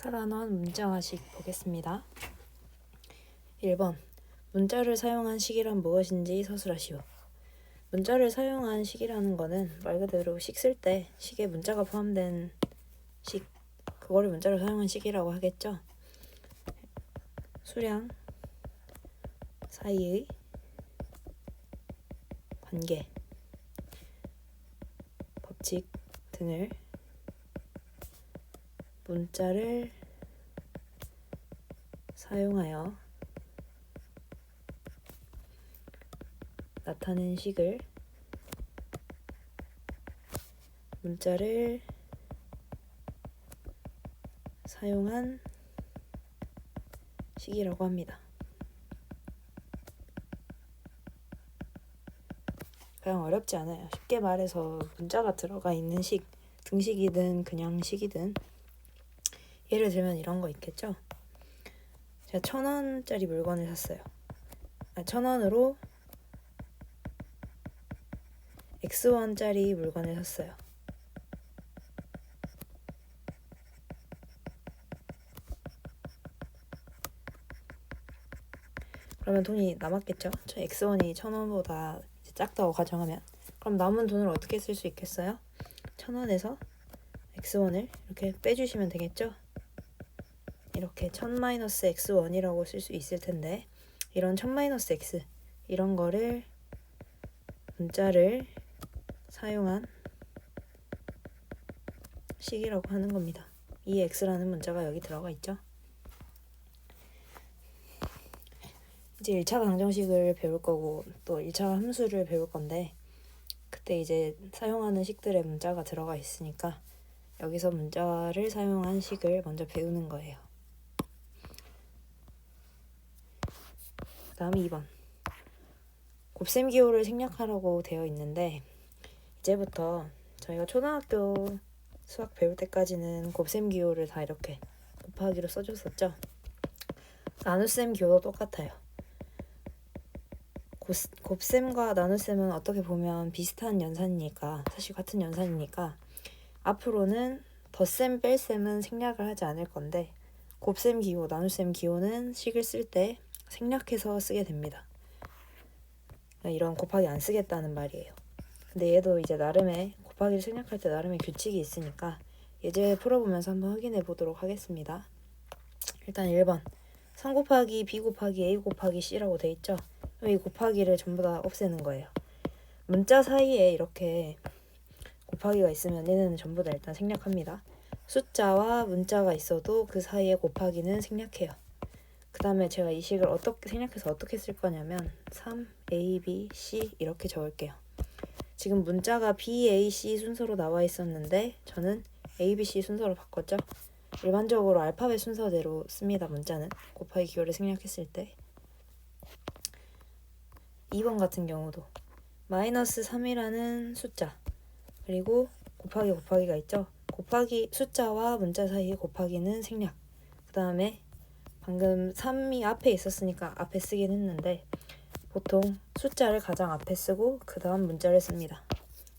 살아난 문자화식 보겠습니다. 1번. 문자를 사용한 식이란 무엇인지 서술하시오. 문자를 사용한 식이라는 거는 말 그대로 식 쓸 때 식에 문자가 포함된 식, 그거를 문자로 사용한 식이라고 하겠죠. 수량 사이의 관계, 법칙 등을 문자를 사용하여 나타낸 식을 문자를 사용한 식이라고 합니다. 그냥 어렵지 않아요. 쉽게 말해서 문자가 들어가 있는 식, 등식이든 그냥 식이든 예를 들면 이런 거 있겠죠. 제가 1,000원짜리 물건을 샀어요. 1,000원으로 X1짜리 물건을 샀어요. 그러면 돈이 남았겠죠? X1이 1,000원보다 작다고 가정하면 그럼 남은 돈을 어떻게 쓸 수 있겠어요? 1,000원에서 X1을 이렇게 빼주시면 되겠죠? 이렇게 1000-X1이라고 쓸 수 있을 텐데 이런 1000-X 이런 거를 문자를 사용한 식이라고 하는 겁니다. 이 X라는 문자가 여기 들어가 있죠. 이제 1차 방정식을 배울 거고 또 1차 함수를 배울 건데 그때 이제 사용하는 식들의 문자가 들어가 있으니까 여기서 문자를 사용한 식을 먼저 배우는 거예요. 그 다음 2번. 곱셈 기호를 생략하라고 되어 있는데 이제부터 저희가 초등학교 수학 배울 때까지는 곱셈 기호를 다 이렇게 곱하기로 써줬었죠. 나눗셈 기호도 똑같아요. 곱셈과 나눗셈은 어떻게 보면 비슷한 연산이니까 사실 같은 연산이니까 앞으로는 덧셈 뺄셈은 생략을 하지 않을 건데 곱셈 기호, 나눗셈 기호는 식을 쓸 때 생략해서 쓰게 됩니다. 이런 곱하기 안 쓰겠다는 말이에요. 근데 얘도 이제 나름의 곱하기를 생략할 때 나름의 규칙이 있으니까 예제 풀어보면서 한번 확인해 보도록 하겠습니다. 일단 1번 3 곱하기 B 곱하기 A 곱하기 C라고 돼 있죠. 이 곱하기를 전부 다 없애는 거예요. 문자 사이에 이렇게 곱하기가 있으면 얘는 전부 다 일단 생략합니다. 숫자와 문자가 있어도 그 사이에 곱하기는 생략해요. 그 다음에 제가 이 식을 어떻게 생략해서 어떻게 쓸 거냐면 3A, B, C 이렇게 적을게요. 지금 문자가 B, A, C 순서로 나와 있었는데 저는 A, B, C 순서로 바꿨죠. 일반적으로 알파벳 순서대로 씁니다. 문자는 곱하기 기호를 생략했을 때. 2번 같은 경우도 마이너스 3이라는 숫자 그리고 곱하기가 있죠. 곱하기 숫자와 문자 사이의 곱하기는 생략. 그 다음에 방금 3이 앞에 있었으니까 앞에 쓰긴 했는데 보통 숫자를 가장 앞에 쓰고 그 다음 문자를 씁니다.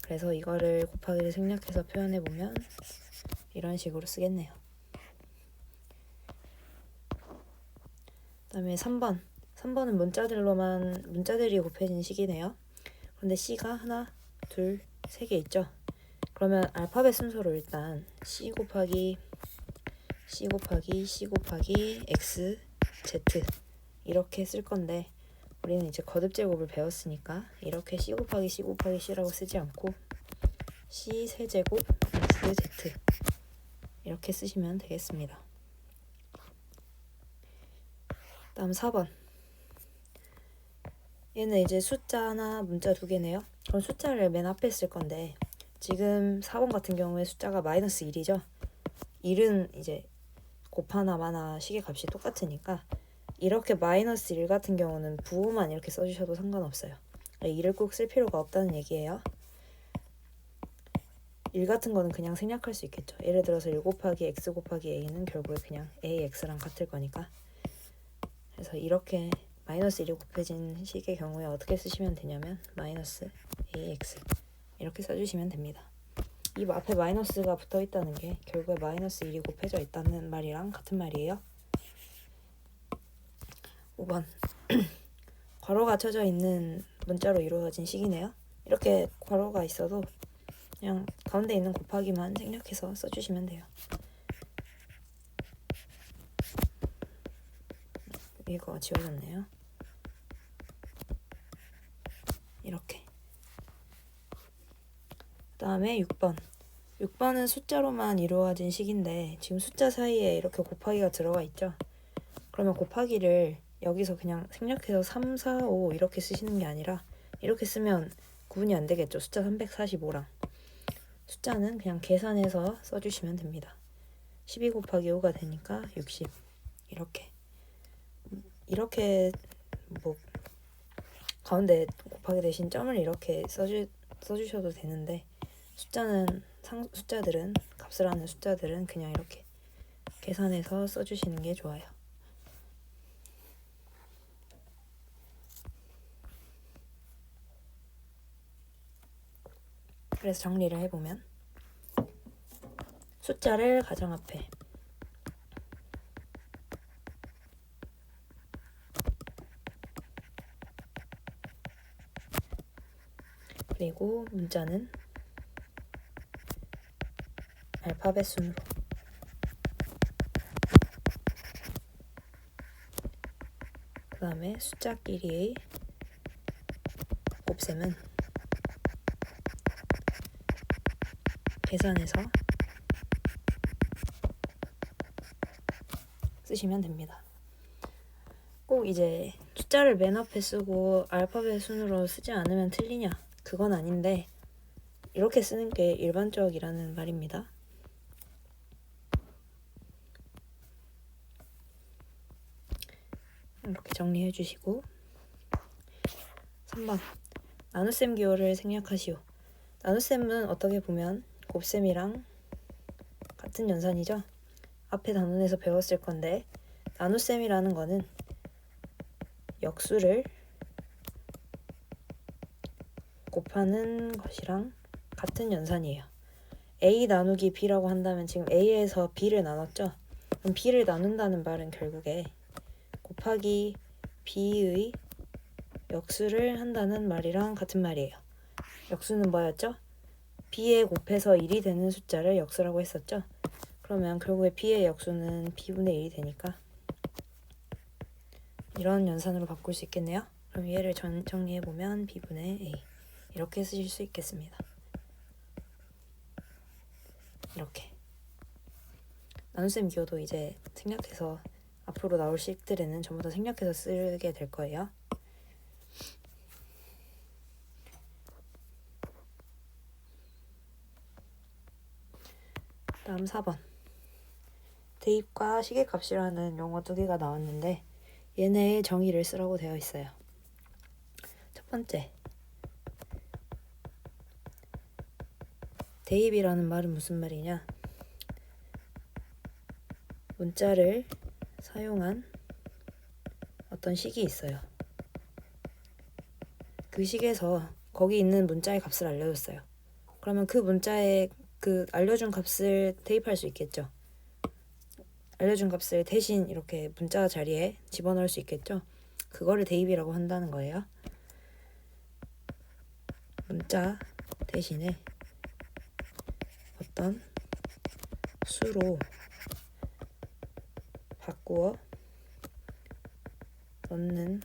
그래서 이거를 곱하기를 생략해서 표현해보면 이런 식으로 쓰겠네요. 그 다음에 3번은 문자들이 곱해진 식이네요. 그런데 C가 하나, 둘, 세 개 있죠. 그러면 알파벳 순서로 일단 C 곱하기 X, Z 이렇게 쓸 건데 우리는 이제 거듭 제곱을 배웠으니까 이렇게 C 곱하기 C라고 쓰지 않고 C 세제곱 X, Z 이렇게 쓰시면 되겠습니다. 다음 4번. 얘는 이제 숫자 하나, 문자 두 개네요. 그럼 숫자를 맨 앞에 쓸 건데 지금 4번 같은 경우에 숫자가 마이너스 1이죠. 1은 이제 곱하나 마나 식의 값이 똑같으니까 이렇게 마이너스 1 같은 경우는 부호만 이렇게 써주셔도 상관없어요. 1을 꼭 쓸 필요가 없다는 얘기예요. 1 같은 거는 그냥 생략할 수 있겠죠. 예를 들어서 1 곱하기 X 곱하기 A는 결국에 그냥 AX랑 같을 거니까. 그래서 이렇게 마이너스 1이 곱해진 식의 경우에 어떻게 쓰시면 되냐면 마이너스 AX 이렇게 써주시면 됩니다. 이 앞에 마이너스가 붙어 있다는 게 결국에 마이너스 1이 곱해져 있다는 말이랑 같은 말이에요. 5번 괄호가 쳐져 있는 문자로 이루어진 식이네요. 이렇게 괄호가 있어도 그냥 가운데 있는 곱하기만 생략해서 써주시면 돼요. 이거 지워졌네요. 이렇게. 그 다음에 6번. 6번은 숫자로만 이루어진 식인데 지금 숫자 사이에 이렇게 곱하기가 들어가 있죠. 그러면 곱하기를 여기서 그냥 생략해서 3, 4, 5 이렇게 쓰시는 게 아니라 이렇게 쓰면 구분이 안 되겠죠. 숫자 345랑. 숫자는 그냥 계산해서 써주시면 됩니다. 12 곱하기 5가 되니까 60. 이렇게 뭐 가운데 곱하기 대신 점을 이렇게 써주셔도 되는데 숫자들은 값을 하는 숫자들은 그냥 이렇게 계산해서 써주시는 게 좋아요. 그래서 정리를 해보면 숫자를 가정앞에 그리고 문자는 알파벳 순으로 그 다음에 숫자끼리의 곱셈은 계산해서 쓰시면 됩니다. 꼭 이제 숫자를 맨 앞에 쓰고 알파벳 순으로 쓰지 않으면 틀리냐? 그건 아닌데 이렇게 쓰는 게 일반적이라는 말입니다. 이렇게 정리해 주시고 3번 나눗셈 기호를 생략하시오. 나눗셈은 어떻게 보면 곱셈이랑 같은 연산이죠. 앞에 단원에서 배웠을 건데 나눗셈이라는 거는 역수를 곱하는 것이랑 같은 연산이에요. A 나누기 B라고 한다면 지금 A에서 B를 나눴죠. 그럼 B를 나눈다는 말은 결국에 곱하기 B의 역수를 한다는 말이랑 같은 말이에요. 역수는 뭐였죠? B에 곱해서 1이 되는 숫자를 역수라고 했었죠. 그러면 결국에 B의 역수는 B분의 1이 되니까 이런 연산으로 바꿀 수 있겠네요. 그럼 얘를 정리해보면 B분의 A 이렇게 쓰실 수 있겠습니다. 이렇게 나눗셈 기호도 이제 생략해서 앞으로 나올 식들에는 전부 다 생략해서 쓰게 될 거예요. 다음 4번 대입과 시계값이라는 용어 두 개가 나왔는데 얘네의 정의를 쓰라고 되어 있어요. 첫 번째 대입이라는 말은 무슨 말이냐? 문자를 사용한 어떤 식이 있어요. 그 식에서 거기 있는 문자의 값을 알려줬어요. 그러면 그 문자에 그 알려준 값을 대입할 수 있겠죠. 알려준 값을 대신 이렇게 문자 자리에 집어넣을 수 있겠죠. 그거를 대입이라고 한다는 거예요. 문자 대신에 어떤 수로 바꾸어 넣는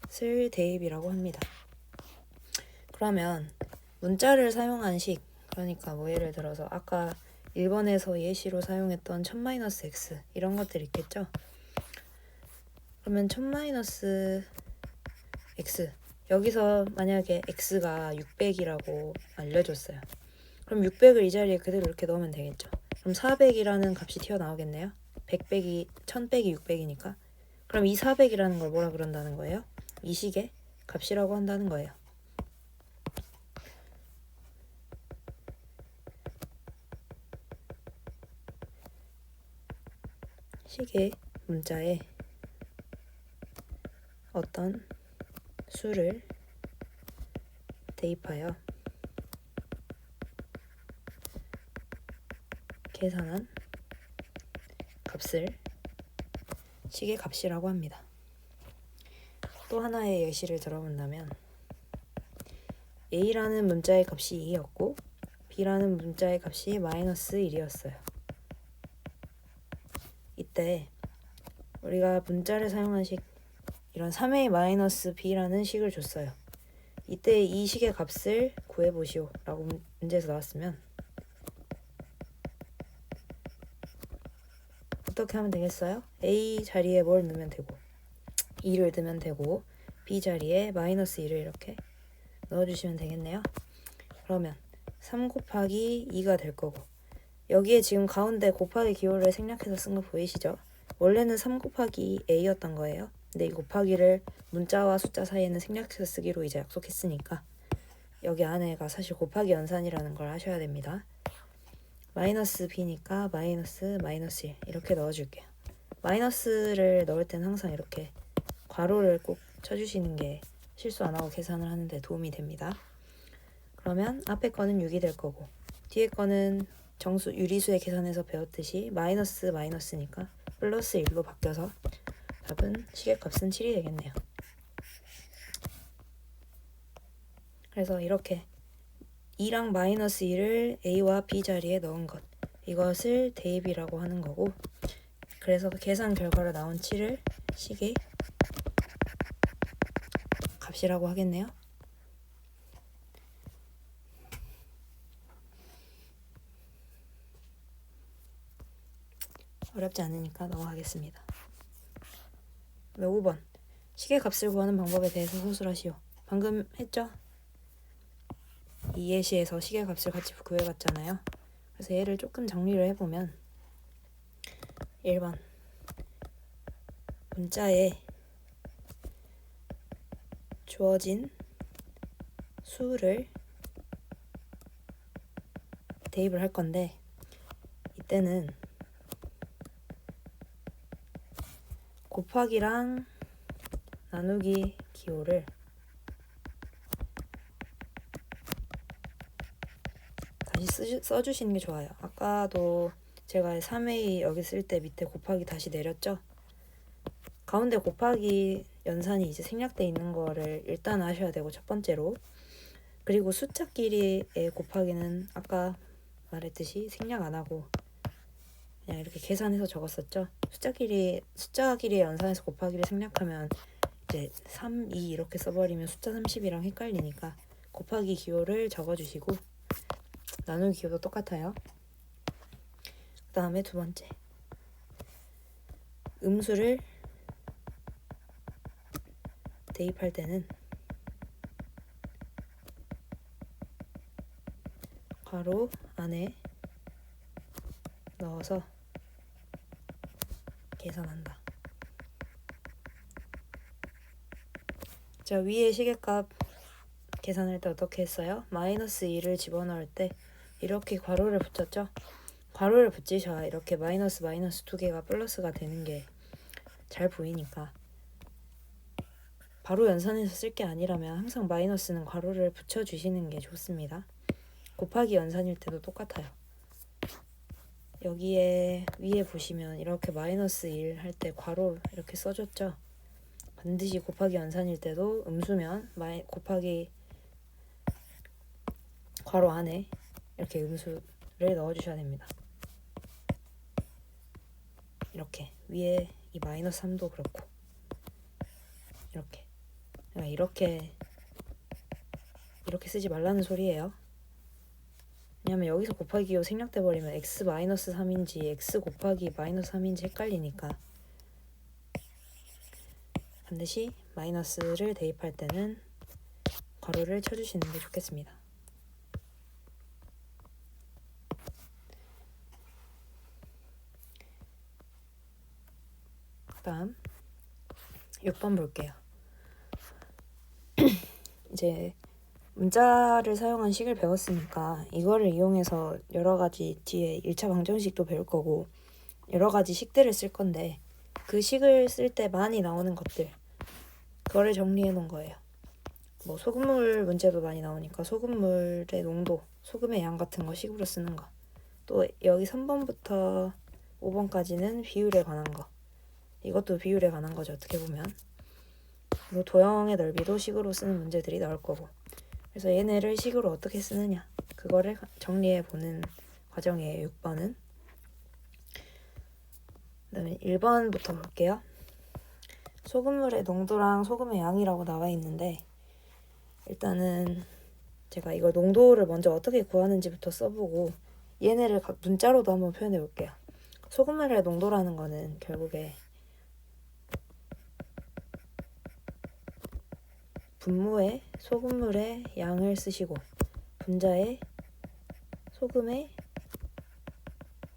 것을 대입이라고 합니다. 그러면 문자를 사용한 식, 그러니까 뭐 예를 들어서 아까 1번에서 예시로 사용했던 1000-x 이런 것들 있겠죠. 그러면 1000-x 여기서 만약에 x가 600이라고 알려줬어요. 그럼 600을 이 자리에 그대로 이렇게 넣으면 되겠죠. 그럼 400이라는 값이 튀어나오겠네요. 100 빼기 1000 빼기 600이니까. 그럼 이 400이라는 걸 뭐라 그런다는 거예요? 이 식의 값이라고 한다는 거예요. 식의 문자에 어떤 수를 대입하여 계산한 값을 식의 값이라고 합니다. 또 하나의 예시를 들어본다면 A라는 문자의 값이 2였고 B라는 문자의 값이 마이너스 1이었어요. 이때 우리가 문자를 사용한 식 이런 3a 마이너스 b라는 식을 줬어요. 이때 이 식의 값을 구해보시오 라고 문제에서 나왔으면 어떻게 하면 되겠어요? a 자리에 뭘 넣으면 되고 2를 넣으면 되고 b 자리에 마이너스 2를 이렇게 넣어주시면 되겠네요. 그러면 3 곱하기 2가 될 거고 여기에 지금 가운데 곱하기 기호를 생략해서 쓴 거 보이시죠? 원래는 3 곱하기 a였던 거예요. 근데 이 곱하기를 문자와 숫자 사이에는 생략해서 쓰기로 이제 약속했으니까 여기 안에가 사실 곱하기 연산이라는 걸 하셔야 됩니다. 마이너스 b니까 마이너스 1 이렇게 넣어줄게요. 마이너스를 넣을 때는 항상 이렇게 괄호를 꼭 쳐주시는 게 실수 안 하고 계산을 하는데 도움이 됩니다. 그러면 앞에 거는 6이 될 거고 뒤에 거는 정수 유리수의 계산에서 배웠듯이 마이너스니까 플러스 1로 바뀌어서 답은 식의 값은 7이 되겠네요. 그래서 이렇게 2랑 마이너스 2를 a와 b 자리에 넣은 것 이것을 대입이라고 하는 거고 그래서 계산 결과로 나온 7을 식의 값이라고 하겠네요. 어렵지 않으니까 넘어가겠습니다. 5번 식의 값을 구하는 방법에 대해서 서술하시오. 방금 했죠? 이 예시에서 식의 값을 같이 구해봤잖아요. 그래서 얘를 조금 정리를 해보면 1번 문자에 주어진 수를 대입을 할 건데 이때는 곱하기랑 나누기 기호를 다시 써주시는 게 좋아요. 아까도 제가 3a 여기 쓸 때 밑에 곱하기 다시 내렸죠? 가운데 곱하기 연산이 이제 생략돼 있는 거를 일단 아셔야 되고 첫 번째로 그리고 숫자끼리의 곱하기는 아까 말했듯이 생략 안 하고 그냥 이렇게 계산해서 적었었죠. 숫자끼리의 연산에서 곱하기를 생략하면 이제 3, 2 이렇게 써버리면 숫자 30이랑 헷갈리니까 곱하기 기호를 적어주시고 나누기 기호도 똑같아요. 그 다음에 두 번째 음수를 대입할 때는 괄호 안에 넣어서 계산한다. 자, 위에 시계값 계산할 때 어떻게 했어요? 마이너스 2를 집어넣을 때 이렇게 괄호를 붙였죠? 괄호를 붙이셔야 이렇게 마이너스 두 개가 플러스가 되는 게 잘 보이니까 바로 연산해서 쓸 게 아니라면 항상 마이너스는 괄호를 붙여주시는 게 좋습니다. 곱하기 연산일 때도 똑같아요. 여기에 위에 보시면 이렇게 마이너스 1 할 때 괄호 이렇게 써줬죠? 반드시 곱하기 연산일 때도 음수면 곱하기 괄호 안에 이렇게 음수를 넣어주셔야 됩니다. 이렇게 위에 이 마이너스 3도 그렇고 이렇게 쓰지 말라는 소리예요. 왜냐면 여기서 곱하기 기호 생략돼 버리면 x 마이너스 3인지 x 곱하기 마이너스 3인지 헷갈리니까 반드시 마이너스를 대입할 때는 괄호를 쳐주시는 게 좋겠습니다. 다음 6번 볼게요. 이제 문자를 사용한 식을 배웠으니까 이거를 이용해서 여러 가지 뒤에 1차 방정식도 배울 거고 여러 가지 식들을 쓸 건데 그 식을 쓸 때 많이 나오는 것들 그거를 정리해 놓은 거예요. 뭐 소금물 문제도 많이 나오니까 소금물의 농도, 소금의 양 같은 거 식으로 쓰는 거 또 여기 3번부터 5번까지는 비율에 관한 거. 이것도 비율에 관한 거죠, 어떻게 보면. 그리고 도형의 넓이도 식으로 쓰는 문제들이 나올 거고. 그래서 얘네를 식으로 어떻게 쓰느냐, 그거를 정리해 보는 과정이에요, 6번은. 그 다음에 1번부터 볼게요. 소금물의 농도랑 소금의 양이라고 나와 있는데, 일단은 제가 이걸 농도를 먼저 어떻게 구하는지부터 써보고 얘네를 각 문자로도 한번 표현해 볼게요. 소금물의 농도라는 거는 결국에 분모에 소금물의 양을 쓰시고 분자에 소금의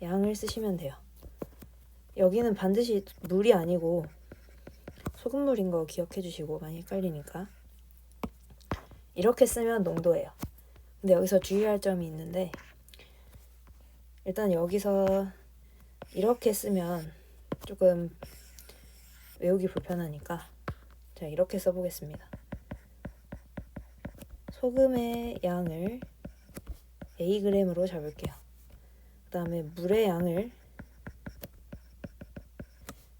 양을 쓰시면 돼요. 여기는 반드시 물이 아니고 소금물인 거 기억해 주시고, 많이 헷갈리니까. 이렇게 쓰면 농도예요. 근데 여기서 주의할 점이 있는데, 일단 여기서 이렇게 쓰면 조금 외우기 불편하니까 자, 이렇게 써보겠습니다. 소금의 양을 Ag으로 잡을게요. 그 다음에 물의 양을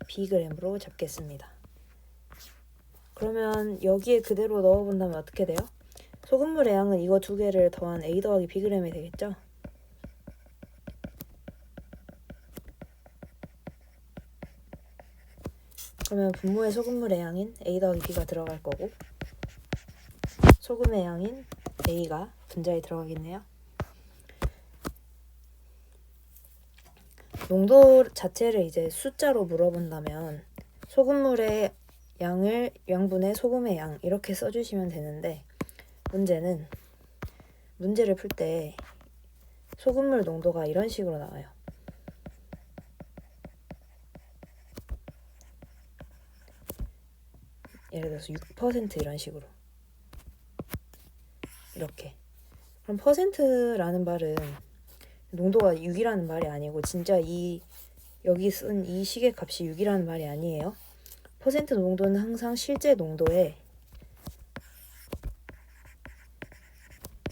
Bg으로 잡겠습니다. 그러면 여기에 그대로 넣어본다면 어떻게 돼요? 소금물의 양은 이거 두 개를 더한 A 더하기 Bg이 되겠죠? 그러면 분모의 소금물의 양인 A 더하기 B가 들어갈 거고, 소금의 양인 A가 분자에 들어가겠네요. 농도 자체를 이제 숫자로 물어본다면 소금물의 양을 양분의 소금의 양 이렇게 써주시면 되는데, 문제를 풀 때 소금물 농도가 이런 식으로 나와요. 예를 들어서 6% 이런 식으로. 이렇게. 그럼 퍼센트라는 말은 농도가 6이라는 말이 아니고 진짜 여기 쓴 이 식의 값이 6이라는 말이 아니에요. 퍼센트 농도는 항상 실제 농도에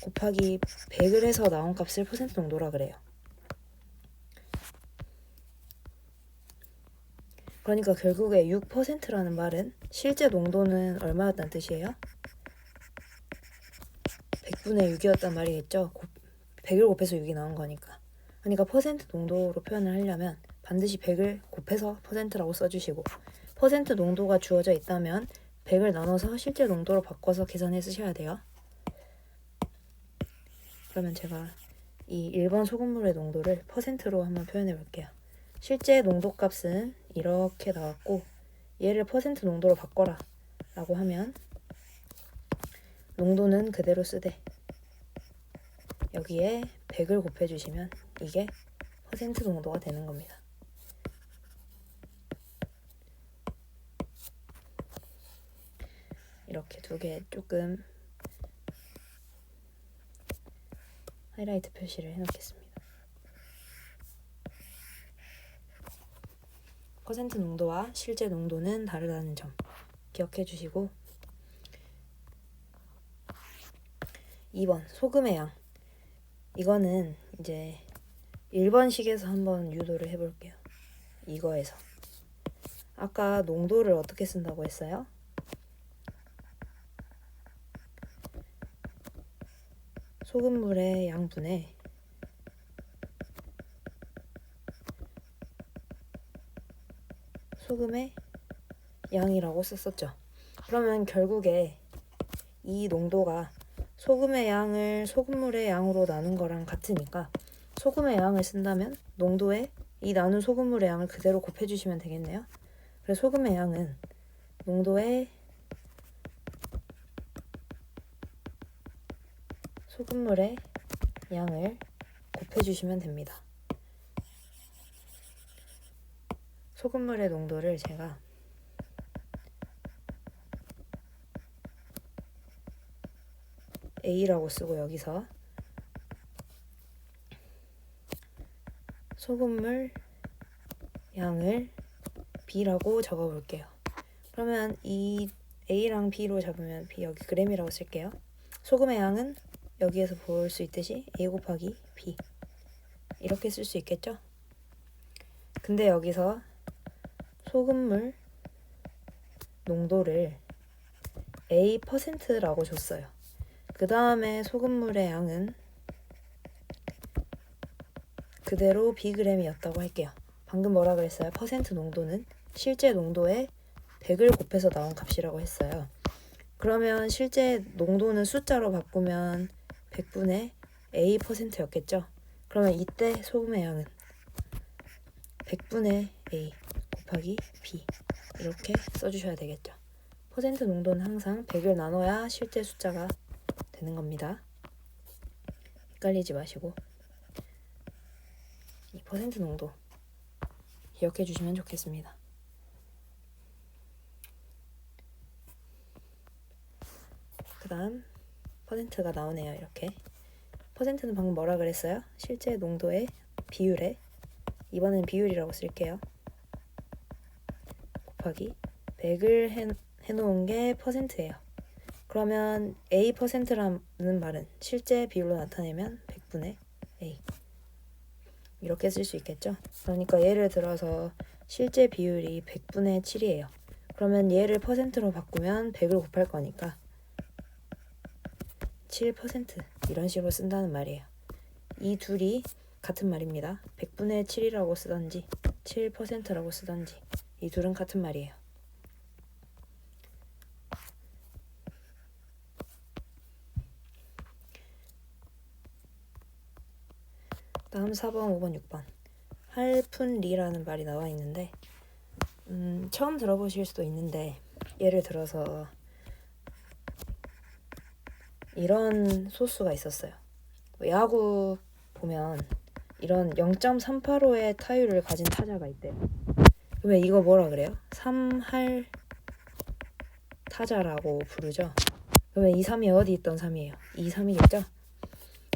곱하기 100을 해서 나온 값을 퍼센트 농도라 그래요. 그러니까 결국에 6%라는 말은 실제 농도는 얼마였다는 뜻이에요? 100분의 6이었단 말이겠죠? 100을 곱해서 6이 나온 거니까. 그러니까 퍼센트 농도로 표현을 하려면 반드시 100을 곱해서 퍼센트라고 써주시고, 퍼센트 농도가 주어져 있다면 100을 나눠서 실제 농도로 바꿔서 계산해 쓰셔야 돼요. 그러면 제가 이 1번 소금물의 농도를 퍼센트로 한번 표현해 볼게요. 실제 농도 값은 이렇게 나왔고 얘를 퍼센트 농도로 바꿔라 라고 하면 농도는 그대로 쓰되 여기에 100을 곱해주시면 이게 퍼센트 농도가 되는 겁니다. 이렇게 두 개 조금 하이라이트 표시를 해놓겠습니다. 퍼센트 농도와 실제 농도는 다르다는 점 기억해 주시고, 2번 소금의 양. 이거는 이제 1번식에서 한번 유도를 해볼게요. 이거에서 아까 농도를 어떻게 쓴다고 했어요? 소금물의 양분에 소금의 양이라고 썼었죠. 그러면 결국에 이 농도가 소금의 양을 소금물의 양으로 나눈 거랑 같으니까 소금의 양을 쓴다면 농도에 이 나눈 소금물의 양을 그대로 곱해주시면 되겠네요. 그래서 소금의 양은 농도에 소금물의 양을 곱해주시면 됩니다. 소금물의 농도를 제가 A라고 쓰고 여기서 소금물 양을 B라고 적어볼게요. 그러면 이 A랑 B로 잡으면 B 여기 g이라고 쓸게요. 소금의 양은 여기에서 볼 수 있듯이 A 곱하기 B 이렇게 쓸 수 있겠죠? 근데 여기서 소금물 농도를 A%라고 줬어요. 그 다음에 소금물의 양은 그대로 Bg이었다고 할게요. 방금 뭐라 그랬어요? 퍼센트 농도는 실제 농도에 100을 곱해서 나온 값이라고 했어요. 그러면 실제 농도는 숫자로 바꾸면 100분의 A%였겠죠? 그러면 이때 소금의 양은 100분의 A 곱하기 B 이렇게 써주셔야 되겠죠. 퍼센트 농도는 항상 100을 나눠야 실제 숫자가 되는 겁니다. 헷갈리지 마시고 이 퍼센트 농도 기억해 주시면 좋겠습니다. 그 다음 퍼센트가 나오네요. 이렇게 퍼센트는 방금 뭐라 그랬어요? 실제 농도의 비율에, 이번엔 비율이라고 쓸게요. 곱하기 100을 해놓은 게 퍼센트예요. 그러면 A%라는 말은 실제 비율로 나타내면 100분의 A 이렇게 쓸 수 있겠죠? 그러니까 예를 들어서 실제 비율이 100분의 7이에요. 그러면 얘를 퍼센트로 바꾸면 100을 곱할 거니까 7% 이런 식으로 쓴다는 말이에요. 이 둘이 같은 말입니다. 100분의 7이라고 쓰던지 7%라고 쓰던지 이 둘은 같은 말이에요. 다음 4번, 5번, 6번 할푼리라는 말이 나와 있는데 처음 들어보실 수도 있는데 예를 들어서 이런 소수가 있었어요. 야구 보면 이런 0.385의 타율을 가진 타자가 있대요. 그러면 이거 뭐라 그래요? 3할 타자라고 부르죠. 그러면 이 3이 어디 있던 3이에요? 이 3이겠죠?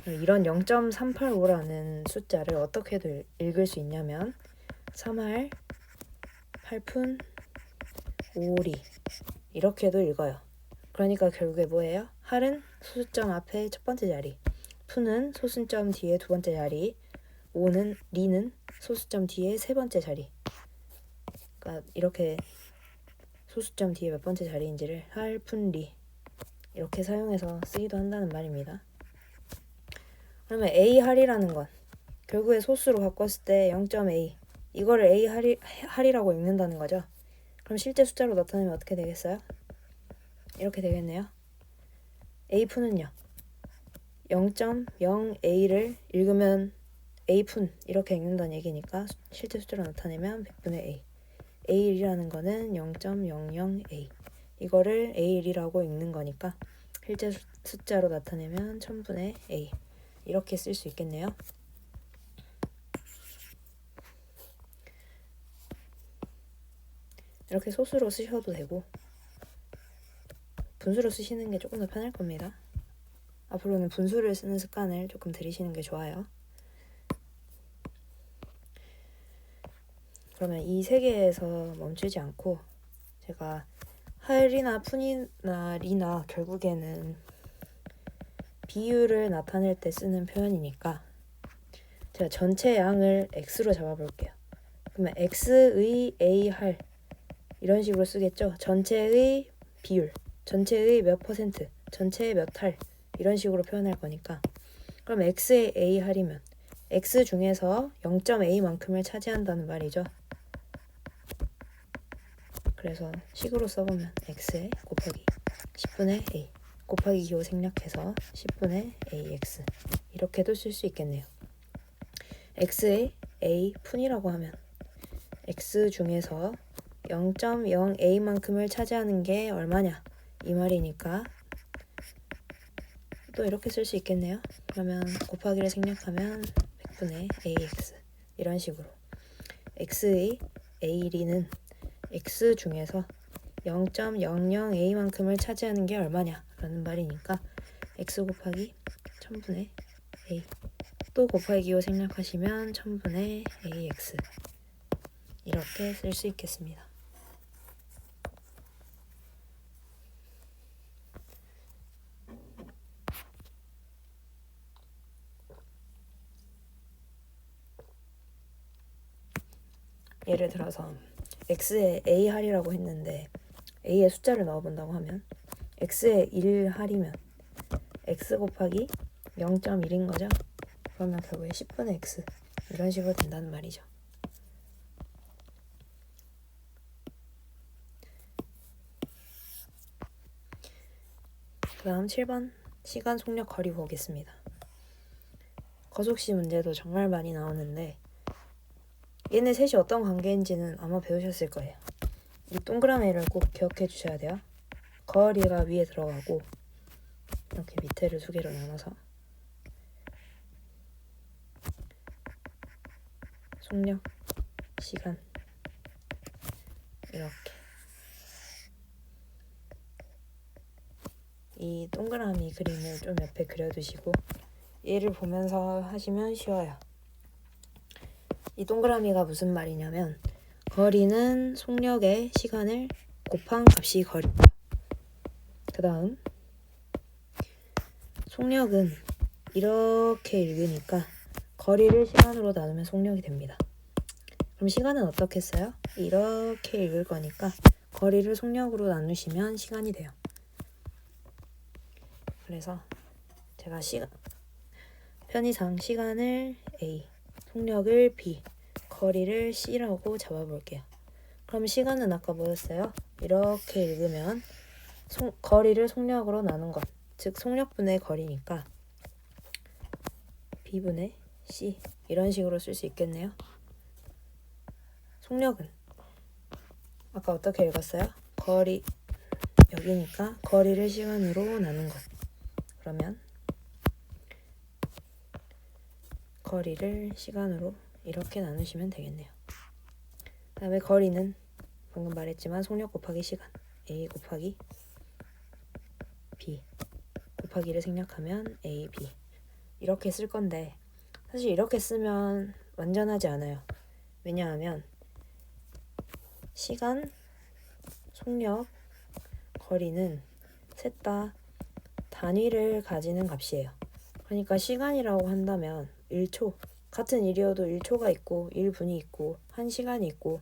이런 0.385라는 숫자를 어떻게도 읽을 수 있냐면 3할 8푼 5리 이렇게도 읽어요. 그러니까 결국에 뭐예요? 할은 소수점 앞에 첫 번째 자리, 푼은 소수점 뒤에 두 번째 자리, 리는 소수점 뒤에 세 번째 자리. 그러니까 이렇게 소수점 뒤에 몇 번째 자리인지를 할, 푼, 리 이렇게 사용해서 쓰기도 한다는 말입니다. 그러면 A 할이라는 건 결국에 소수로 바꿨을 때 0.A 이거를 A 할이라고 읽는다는 거죠. 그럼 실제 숫자로 나타내면 어떻게 되겠어요? 이렇게 되겠네요. A 푼은요 0.0A를 읽으면 A 푼 이렇게 읽는다는 얘기니까 실제 숫자로 나타내면 100분의 A A1이라는 거는 0.00A 이거를 A1이라고 읽는 거니까 실제 숫자로 나타내면 1000분의 A 이렇게 쓸 수 있겠네요. 이렇게 소수로 쓰셔도 되고 분수로 쓰시는 게 조금 더 편할 겁니다. 앞으로는 분수를 쓰는 습관을 조금 들이시는 게 좋아요. 그러면 이 세 개에서 멈추지 않고 제가 할이나 푼이나 리나 결국에는 비율을 나타낼 때 쓰는 표현이니까 제가 전체 양을 x로 잡아볼게요. 그러면 x의 a 할 이런 식으로 쓰겠죠. 전체의 비율, 전체의 몇 퍼센트, 전체의 몇 할 이런 식으로 표현할 거니까 그럼 x의 a 할이면 x 중에서 0.a만큼을 차지한다는 말이죠. 그래서 식으로 써보면 x에 곱하기 10분의 a 곱하기 기호 생략해서 10분의 ax 이렇게도 쓸 수 있겠네요. x에 a 푼이라고 하면 x 중에서 0.0a만큼을 차지하는 게 얼마냐 이 말이니까 또 이렇게 쓸 수 있겠네요. 그러면 곱하기를 생략하면 100분의 ax 이런 식으로 x의 a1는 x 중에서 0.00a만큼을 차지하는 게 얼마냐 라는 말이니까 x 곱하기 1000분의 a 또 곱하기 기호 생략하시면 1000분의 ax 이렇게 쓸 수 있겠습니다. 예를 들어서 x에 a 할이라고 했는데 a의 숫자를 넣어본다고 하면 x에 1 할이면 x 곱하기 0.1인 거죠. 그러면 결국에 10분의 x 이런 식으로 된다는 말이죠. 그 다음 7번 시간, 속력, 거리 보겠습니다. 거속시 문제도 정말 많이 나오는데 얘네 셋이 어떤 관계인지는 아마 배우셨을 거예요. 이 동그라미를 꼭 기억해 주셔야 돼요. 거리가 위에 들어가고 이렇게 밑에를 두 개로 나눠서 속력, 시간 이렇게 이 동그라미 그림을 좀 옆에 그려두시고 얘를 보면서 하시면 쉬워요. 이 동그라미가 무슨 말이냐면 거리는 속력의 시간을 곱한 값이 거리다. 그 다음 속력은 이렇게 읽으니까 거리를 시간으로 나누면 속력이 됩니다. 그럼 시간은 어떻게 써요? 이렇게 읽을 거니까 거리를 속력으로 나누시면 시간이 돼요. 그래서 제가 편의상 시간을 A, 속력을 B, 거리를 C라고 잡아볼게요. 그럼 시간은 아까 뭐였어요? 이렇게 읽으면 거리를 속력으로 나눈 것, 즉 속력분의 거리니까 B분의 C 이런 식으로 쓸 수 있겠네요. 속력은 아까 어떻게 읽었어요? 거리 여기니까 거리를 시간으로 나눈 것. 그러면 거리를 시간으로 이렇게 나누시면 되겠네요. 그 다음에 거리는 방금 말했지만 속력 곱하기 시간 A 곱하기 B 곱하기를 생략하면 A, B 이렇게 쓸 건데 사실 이렇게 쓰면 완전하지 않아요. 왜냐하면 시간, 속력, 거리는 셋 다 단위를 가지는 값이에요. 그러니까 시간이라고 한다면 1초 같은 일이어도 1초가 있고 1분이 있고 1시간이 있고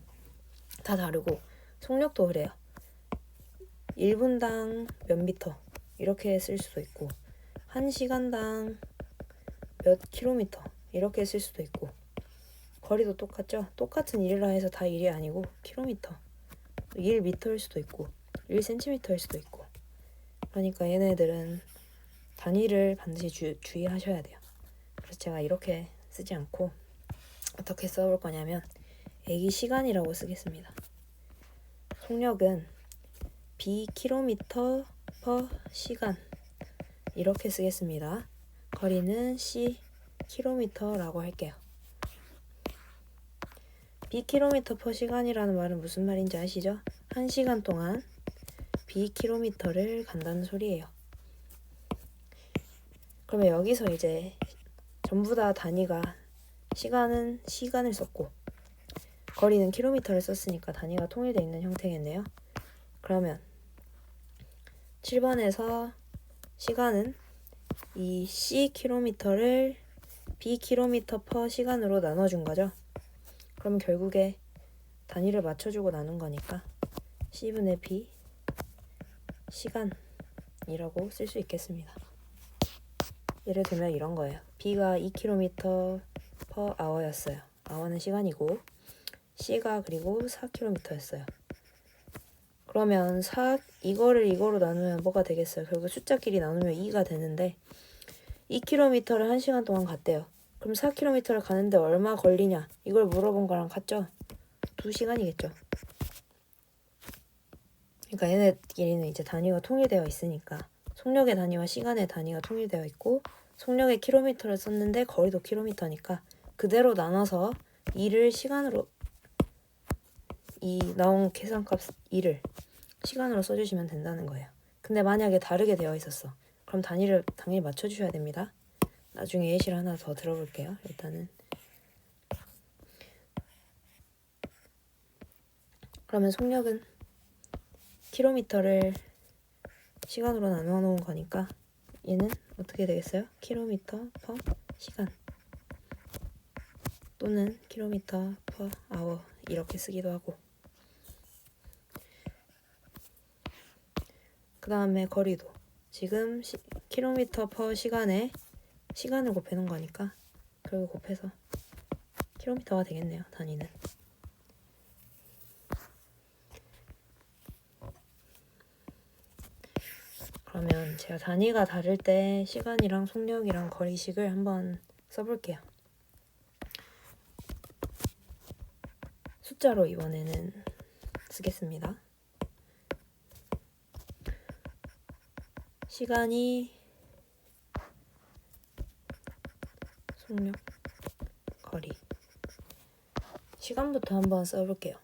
다 다르고 속력도 그래요. 1분당 몇 미터 이렇게 쓸 수도 있고 1시간당 몇 킬로미터 이렇게 쓸 수도 있고 거리도 똑같죠. 똑같은 일이라 해서 다 일이 아니고 킬로미터 1미터일 수도 있고 1cm일 수도 있고 그러니까 얘네들은 단위를 반드시 주의하셔야 돼요. 그래서 제가 이렇게 쓰지 않고 어떻게 써볼 거냐면 A 시간이라고 쓰겠습니다. 속력은 B 킬로미터 퍼 시간 이렇게 쓰겠습니다. 거리는 C 킬로미터라고 할게요. B 킬로미터 퍼 시간이라는 말은 무슨 말인지 아시죠? 1시간 동안 B 킬로미터를 간다는 소리예요. 그러면 여기서 이제 전부 다 단위가 시간은 시간을 썼고 거리는 킬로미터를 썼으니까 단위가 통일되어 있는 형태겠네요. 그러면 7번에서 시간은 이 C 킬로미터를 B 킬로미터 퍼 시간으로 나눠준 거죠. 그럼 결국에 단위를 맞춰주고 나눈 거니까 C분의 B 시간이라고 쓸 수 있겠습니다. 예를 들면 이런 거예요. B가 2km per hour였어요. hour는 시간이고 C가 그리고 4km였어요. 그러면 이거를 이거로 나누면 뭐가 되겠어요? 결국 숫자끼리 나누면 2가 되는데 2km를 1시간 동안 갔대요. 그럼 4km를 가는데 얼마 걸리냐? 이걸 물어본 거랑 같죠? 2시간이겠죠. 그러니까 얘네끼리는 이제 단위가 통일되어 있으니까 속력의 단위와 시간의 단위가 통일되어 있고 속력의 킬로미터를 썼는데 거리도 킬로미터니까 그대로 나눠서 2를 시간으로 이 나온 계산값 2를 시간으로 써주시면 된다는 거예요. 근데 만약에 다르게 되어 있었어. 그럼 단위를 당연히 맞춰주셔야 됩니다. 나중에 예시를 하나 더 들어볼게요. 일단은 그러면 속력은 킬로미터를 시간으로 나누어 놓은 거니까 얘는 어떻게 되겠어요? 킬로미터 퍼 시간 또는 킬로미터 퍼 아워 이렇게 쓰기도 하고. 그 다음에 거리도 지금 킬로미터 퍼 시간에 시간을 곱해놓은 거니까 그걸 곱해서 킬로미터가 되겠네요. 단위는. 그러면 제가 단위가 다를 때 시간이랑 속력이랑 거리식을 한번 써볼게요. 숫자로 이번에는 쓰겠습니다. 시간이 속력, 거리. 시간부터 한번 써볼게요.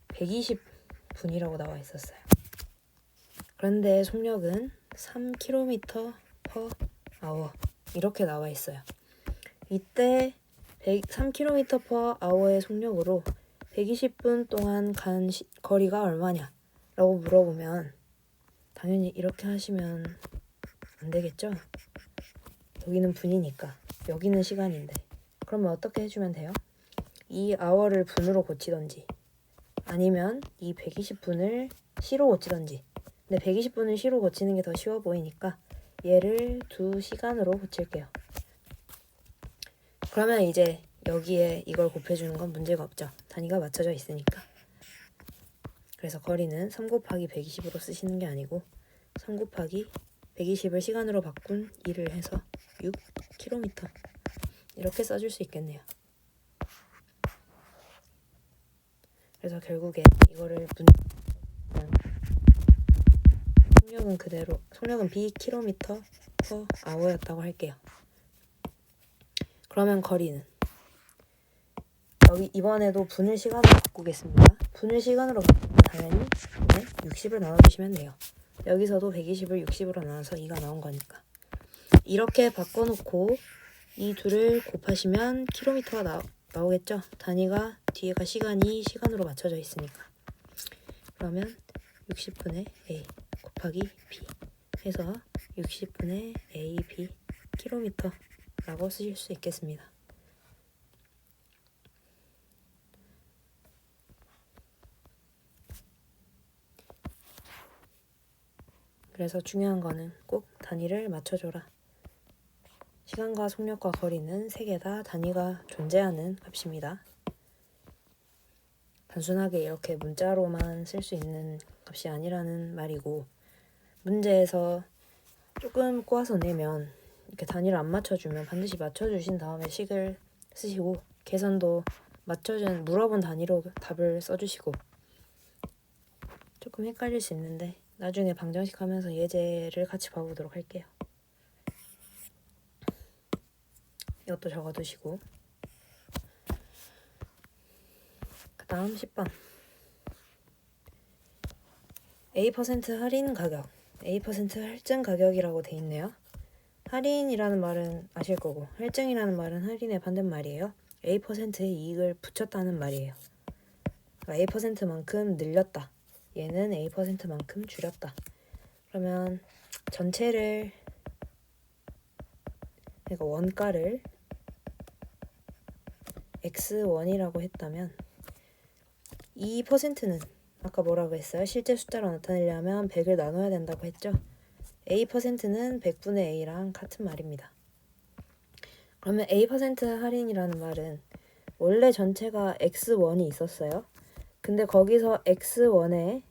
120분이라고 나와 있었어요. 그런데 속력은 3km/h 이렇게 나와 있어요. 이때 3km/h의 속력으로 120분 동안 간 거리가 얼마냐? 라고 물어보면 당연히 이렇게 하시면 안 되겠죠? 여기는 분이니까 여기는 시간인데 그러면 어떻게 해주면 돼요? 이 hour를 분으로 고치던지 아니면 이 120분을 시로 고치던지. 근데 120분을 시로 고치는 게 더 쉬워 보이니까 얘를 2시간으로 고칠게요. 그러면 이제 여기에 이걸 곱해주는 건 문제가 없죠. 단위가 맞춰져 있으니까. 그래서 거리는 3 곱하기 120으로 쓰시는 게 아니고 3 곱하기 120을 시간으로 바꾼 2를 해서 6km 이렇게 써줄 수 있겠네요. 그래서 결국에 이거를 속력은 그대로 속력은 bkm/h였다고 할게요. 그러면 거리는 여기 이번에도 분을 시간으로 바꾸겠습니다. 분을 시간으로 바꾸면 당연히 60을 나눠주시면 돼요. 여기서도 120을 60으로 나눠서 2가 나온 거니까 이렇게 바꿔놓고 이 둘을 곱하시면 킬로미터가 나오겠죠? 단위가 뒤에가 시간으로 맞춰져 있으니까. 그러면 60분의 A 곱하기 B 해서 60분의 AB 킬로미터라고 쓰실 수 있겠습니다. 그래서 중요한 거는 꼭 단위를 맞춰줘라. 시간과 속력과 거리는 3개 다 단위가 존재하는 값입니다. 단순하게 이렇게 문자로만 쓸 수 있는 값이 아니라는 말이고, 문제에서 조금 꼬아서 내면 이렇게 단위를 안 맞춰주면 반드시 맞춰주신 다음에 식을 쓰시고, 계산도 물어본 단위로 답을 써주시고, 조금 헷갈릴 수 있는데 나중에 방정식 하면서 예제를 같이 봐보도록 할게요. 이것도 적어두시고, 그 다음 10번 A% 할인 가격, A% 할증 가격이라고 돼 있네요. 할인이라는 말은 아실 거고, 할증이라는 말은 할인의 반대말이에요. A%의 이익을 붙였다는 말이에요. A%만큼 늘렸다. 얘는 A%만큼 줄였다. 그러면 전체를, 그러니까 원가를 X1이라고 했다면 이 %는 아까 뭐라고 했어요? 실제 숫자로 나타내려면 100을 나눠야 된다고 했죠? A%는 100분의 A랑 같은 말입니다. 그러면 A% 할인이라는 말은 원래 전체가 X1이 있었어요. 근데 거기서 X1에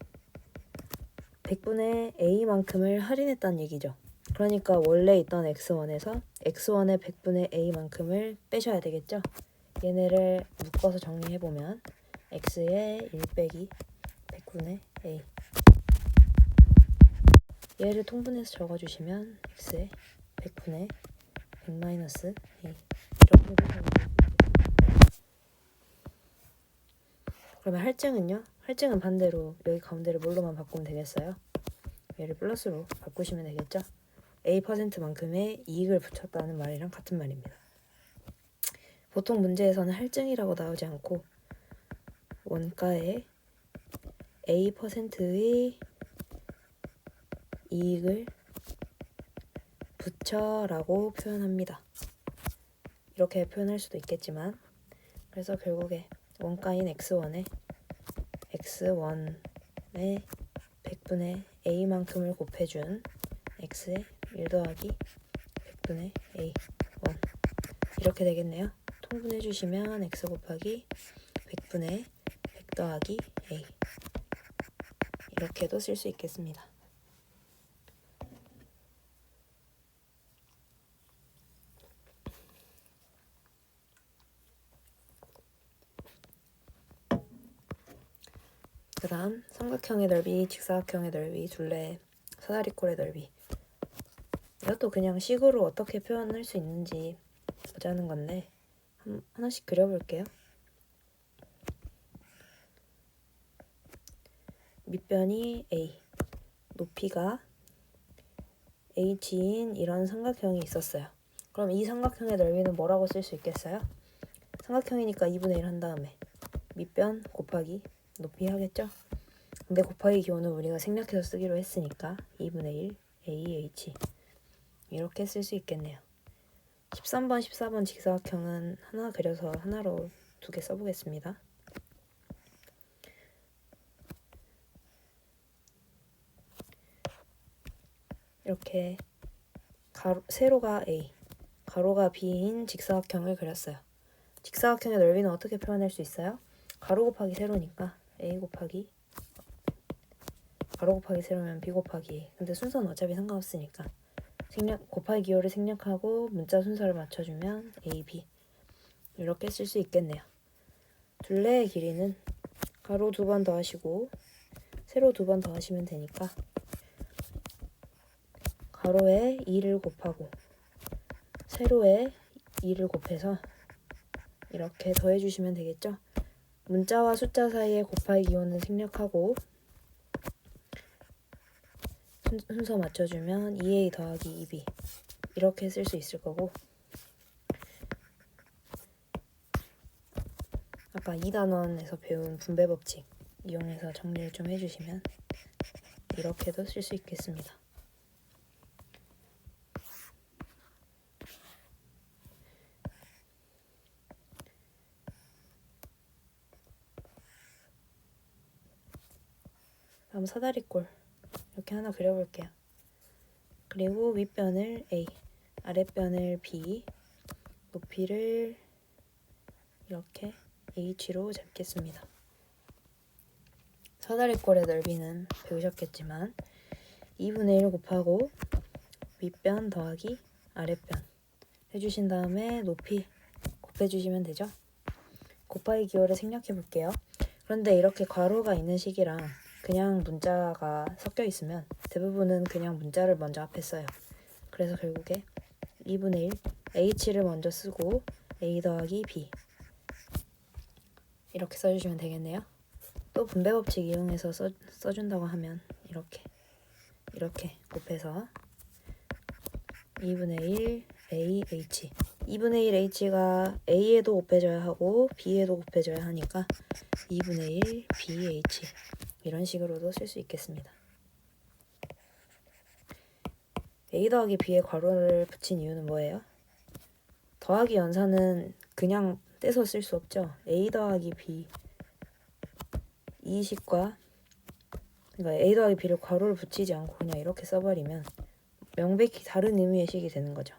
100분의 A만큼을 할인했다는 얘기죠. 그러니까 원래 있던 X1에서 X1의 100분의 A만큼을 빼셔야 되겠죠. 얘네를 묶어서 정리해보면 X의 1 빼기 100분의 A, 얘를 통분해서 적어주시면 X의 100분의 100 마이너스 A 이렇게 적어주시면 그러면 할증은요? 할증은 반대로 여기 가운데를 뭘로만 바꾸면 되겠어요? 얘를 플러스로 바꾸시면 되겠죠? A%만큼의 이익을 붙였다는 말이랑 같은 말입니다. 보통 문제에서는 할증이라고 나오지 않고 원가에 A%의 이익을 붙여라고 표현합니다. 이렇게 표현할 수도 있겠지만 그래서 결국에 원가인 x1에 100분의 a만큼을 곱해준 x의 1 더하기 100분의 a1 이렇게 되겠네요. 통분해주시면 x 곱하기 100분의 100 더하기 a 이렇게도 쓸 수 있겠습니다. 그 다음 삼각형의 넓이, 직사각형의 넓이, 둘레, 사다리꼴의 넓이 이것도 그냥 식으로 어떻게 표현할 수 있는지 보자는 건데 하나씩 그려볼게요. 밑변이 A, 높이가 h인 이런 삼각형이 있었어요. 그럼 이 삼각형의 넓이는 뭐라고 쓸 수 있겠어요? 삼각형이니까 2분의 1 한 다음에 밑변 곱하기 높이 하겠죠? 근데 곱하기 기호는 우리가 생략해서 쓰기로 했으니까 2분의 1 AH 이렇게 쓸 수 있겠네요. 13번, 14번 직사각형은 하나 그려서 하나로 2개 써보겠습니다. 이렇게 세로가 A, 가로가 B인 직사각형을 그렸어요. 직사각형의 넓이는 어떻게 표현할 수 있어요? 가로 곱하기 세로니까 A 곱하기 가로 곱하기 세로면 B 곱하기 A. 근데 순서는 어차피 상관없으니까 곱하기 기호를 생략하고 문자 순서를 맞춰주면 A, B 이렇게 쓸 수 있겠네요. 둘레의 길이는 가로 2번 더하시고 세로 2번 더하시면 되니까 가로에 2를 곱하고 세로에 2를 곱해서 이렇게 더해주시면 되겠죠? 문자와 숫자 사이에 곱하기 기호는 생략하고 순서 맞춰주면 2a 더하기 2b 이렇게 쓸 수 있을 거고 아까 2단원에서 배운 분배 법칙 이용해서 정리를 좀 해주시면 이렇게도 쓸 수 있겠습니다. 다음 사다리꼴 이렇게 하나 그려볼게요. 그리고 윗변을 A, 아랫변을 B, 높이를 이렇게 H로 잡겠습니다. 사다리꼴의 넓이는 배우셨겠지만 2분의 1 곱하고 윗변 더하기 아랫변 해주신 다음에 높이 곱해주시면 되죠. 곱하기 기호를 생략해 볼게요. 그런데 이렇게 괄호가 있는 식이랑 그냥 문자가 섞여 있으면 대부분은 그냥 문자를 먼저 앞에 써요. 그래서 결국에 2분의 1 H를 먼저 쓰고 A 더하기 B 이렇게 써주시면 되겠네요. 또 분배 법칙 이용해서 써준다고 하면 이렇게 곱해서 2분의 1 AH 2분의 1 H가 A에도 곱해져야 하고 B에도 곱해져야 하니까 2분의 1 BH 이런 식으로도 쓸 수 있겠습니다. A 더하기 B에 괄호를 붙인 이유는 뭐예요? 더하기 연산은 그냥 떼서 쓸 수 없죠. A 더하기 B 이 식과 그러니까 A 더하기 B를 괄호를 붙이지 않고 그냥 이렇게 써버리면 명백히 다른 의미의 식이 되는 거죠.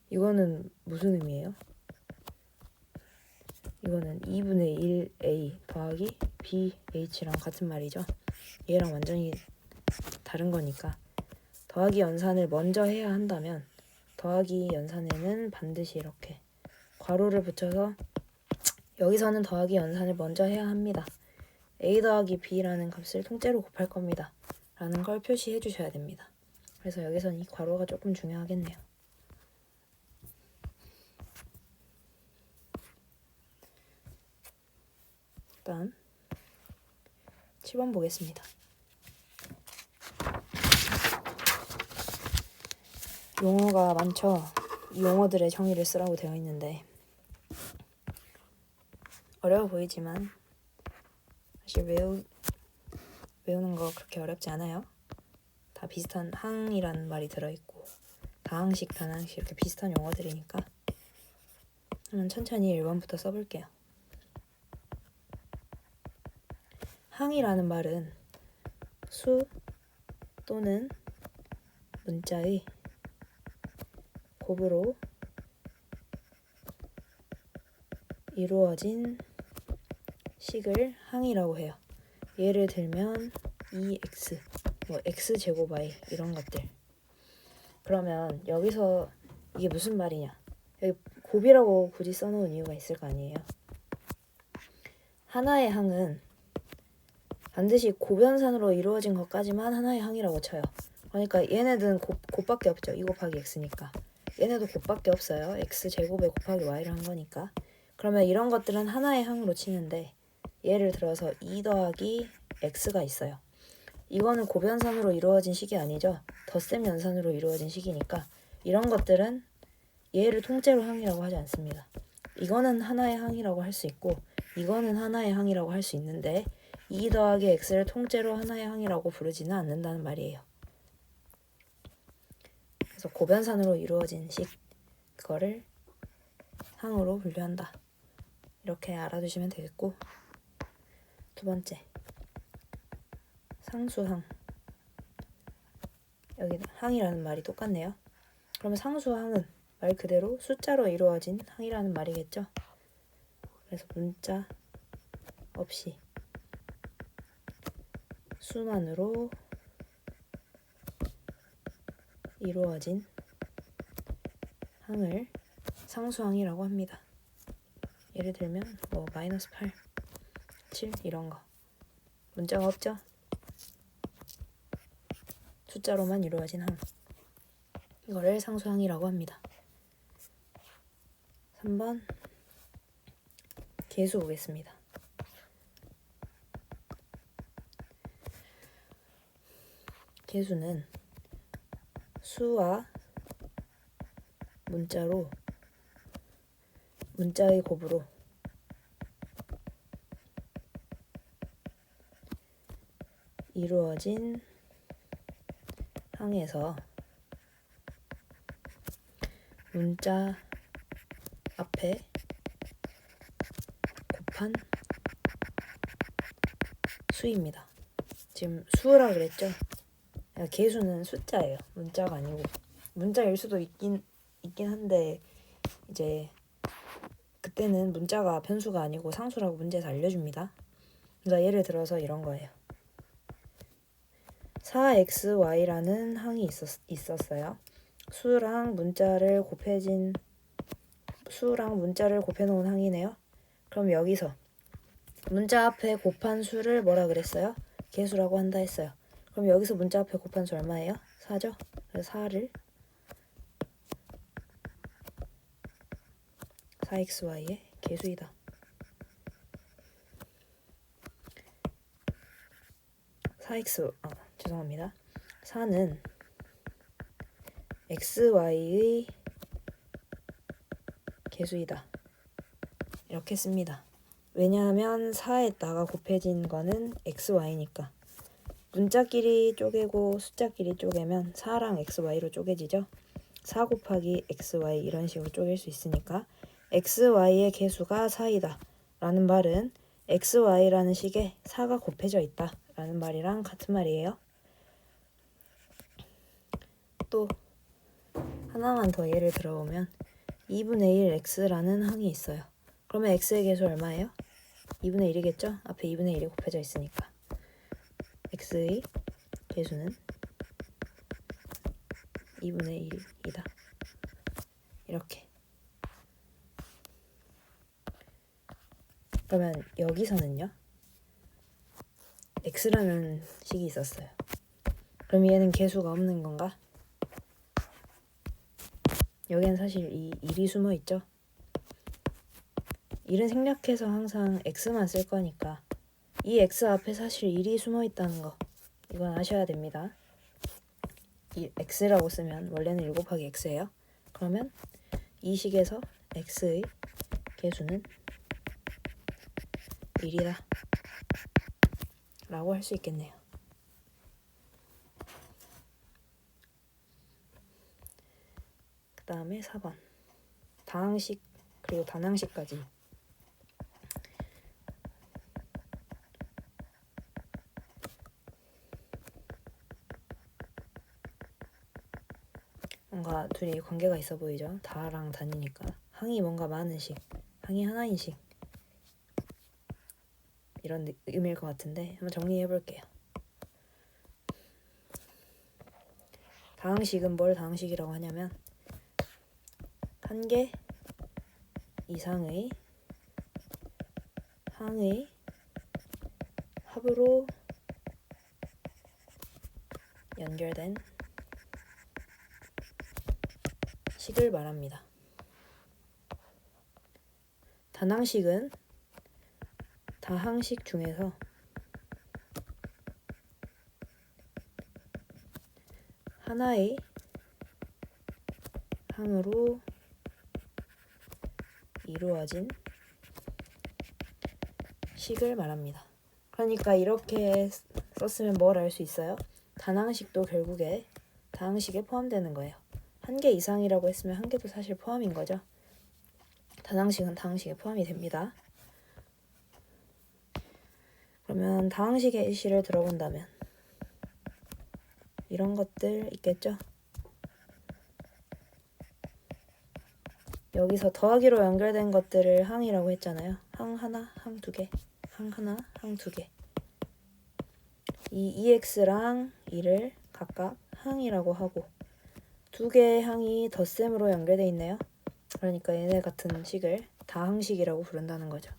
이거는 무슨 의미예요? 이거는 2분의 1 A 더하기 BH랑 같은 말이죠. 얘랑 완전히 다른 거니까 더하기 연산을 먼저 해야 한다면 더하기 연산에는 반드시 이렇게 괄호를 붙여서 여기서는 더하기 연산을 먼저 해야 합니다. A 더하기 B라는 값을 통째로 곱할 겁니다. 라는 걸 표시해 주셔야 됩니다. 그래서 여기서는 이 괄호가 조금 중요하겠네요. 다음 7번 보겠습니다. 용어가 많죠. 이 용어들의 정의를 쓰라고 되어 있는데 어려워 보이지만 사실 외우는 거 그렇게 어렵지 않아요. 다 비슷한 항이라는 말이 들어있고 다항식, 단항식 이렇게 비슷한 용어들이니까 그러면 천천히 1번부터 써볼게요. 항이라는 말은 수 또는 문자의 곱으로 이루어진 식을 항이라고 해요. 예를 들면 2x, x제곱 y 이런 것들. 그러면 여기서 이게 무슨 말이냐? 여기 곱이라고 굳이 써놓은 이유가 있을 거 아니에요. 하나의 항은 반드시 고변산으로 이루어진 것까지만 하나의 항이라고 쳐요. 그러니까 얘네들은 곱밖에 없죠. 2 곱하기 x니까. 얘네도 곱밖에 없어요. x제곱에 곱하기 y를 한 거니까. 그러면 이런 것들은 하나의 항으로 치는데 예를 들어서 2 더하기 x가 있어요. 이거는 고변산으로 이루어진 식이 아니죠. 덧셈 연산으로 이루어진 식이니까 이런 것들은 얘를 통째로 항이라고 하지 않습니다. 이거는 하나의 항이라고 할 수 있고 이거는 하나의 항이라고 할 수 있는데 2 더하기 x를 통째로 하나의 항이라고 부르지는 않는다는 말이에요. 그래서 고변산으로 이루어진 식, 그거를 항으로 분류한다. 이렇게 알아두시면 되겠고, 두 번째, 상수항. 여기 항이라는 말이 똑같네요. 그러면 상수항은 말 그대로 숫자로 이루어진 항이라는 말이겠죠. 그래서 문자 없이 수만으로 이루어진 항을 상수항이라고 합니다. 예를 들면 마이너스 8, 7 이런 거. 문자가 없죠? 숫자로만 이루어진 항. 이거를 상수항이라고 합니다. 3번 계수 보겠습니다. 계수는 수와 문자의 곱으로 이루어진 항에서 문자 앞에 곱한 수입니다. 지금 수라 그랬죠? 계수는 숫자예요. 문자가 아니고. 문자일 수도 있긴 한데 이제 그때는 문자가 변수가 아니고 상수라고 문제에서 알려줍니다. 그러니까 예를 들어서 이런 거예요. 4xy라는 항이 있었어요. 수랑 문자를 곱해놓은 항이네요. 그럼 여기서 문자 앞에 곱한 수를 뭐라 그랬어요? 계수라고 한다 했어요. 그럼 여기서 문자 앞에 곱한 수 얼마예요? 4죠? 그래서 4를 4xy의 계수이다. 죄송합니다. 4는 xy의 계수이다. 이렇게 씁니다. 왜냐하면 4에다가 곱해진 거는 xy니까. 문자끼리 쪼개고 숫자끼리 쪼개면 4랑 xy로 쪼개지죠. 4 곱하기 xy 이런 식으로 쪼갤 수 있으니까 xy의 계수가 4이다 라는 말은 xy라는 식에 4가 곱해져 있다 라는 말이랑 같은 말이에요. 또 하나만 더 예를 들어보면 2분의 1 x라는 항이 있어요. 그러면 x의 계수 얼마예요? 2분의 1이겠죠? 앞에 2분의 1이 곱해져 있으니까 x의 계수는 2분의 1이다. 이렇게. 그러면 여기서는요? x라는 식이 있었어요. 그럼 얘는 계수가 없는 건가? 여기엔 사실 이 1이 숨어있죠? 1은 생략해서 항상 x만 쓸 거니까 이 x 앞에 사실 1이 숨어있다는 거 이건 아셔야 됩니다. 이 x라고 쓰면 원래는 1 곱하기 x예요. 그러면 이 식에서 x의 계수는 1이다 라고 할 수 있겠네요. 그 다음에 4번 다항식 그리고 다낭식까지. 뭔가 둘이 관계가 있어 보이죠? 다랑 단이니까. 항이 뭔가 많은 식, 항이 하나인 식, 이런 의미일 것 같은데 한번 정리해 볼게요. 다항식은 뭘 다항식이라고 하냐면 한 개 이상의 항의 합으로 연결된 식을 말합니다. 단항식은 다항식 중에서 하나의 항으로 이루어진 식을 말합니다. 그러니까 이렇게 썼으면 뭘 알 수 있어요? 단항식도 결국에 다항식에 포함되는 거예요. 한 개 이상이라고 했으면 한 개도 사실 포함인 거죠. 다항식은 다항식에 포함이 됩니다. 그러면 다항식의 일시를 들어본다면 이런 것들 있겠죠? 여기서 더하기로 연결된 것들을 항이라고 했잖아요. 항 하나, 항 두 개, 항 하나, 항 두 개. 이 EX랑 E를 각각 항이라고 하고 두 개의 항이 덧셈으로 연결되어 있네요. 그러니까 얘네 같은 식을 다항식이라고 부른다는 거죠.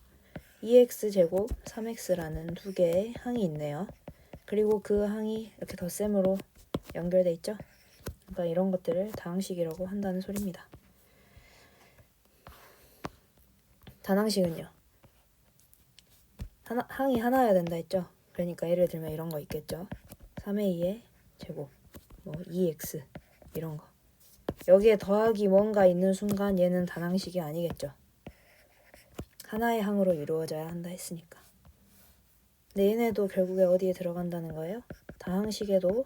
2x제곱 3x라는 두 개의 항이 있네요. 그리고 그 항이 이렇게 덧셈으로 연결돼 있죠. 그러니까 이런 것들을 다항식이라고 한다는 소리입니다. 단항식은요. 항이 하나여야 된다 했죠. 그러니까 예를 들면 이런 거 있겠죠. 3의 2의 제곱, 뭐 2x 이런 거. 여기에 더하기 뭔가 있는 순간 얘는 단항식이 아니겠죠. 하나의 항으로 이루어져야 한다 했으니까. 근데 얘네도 결국에 어디에 들어간다는 거예요? 다항식에도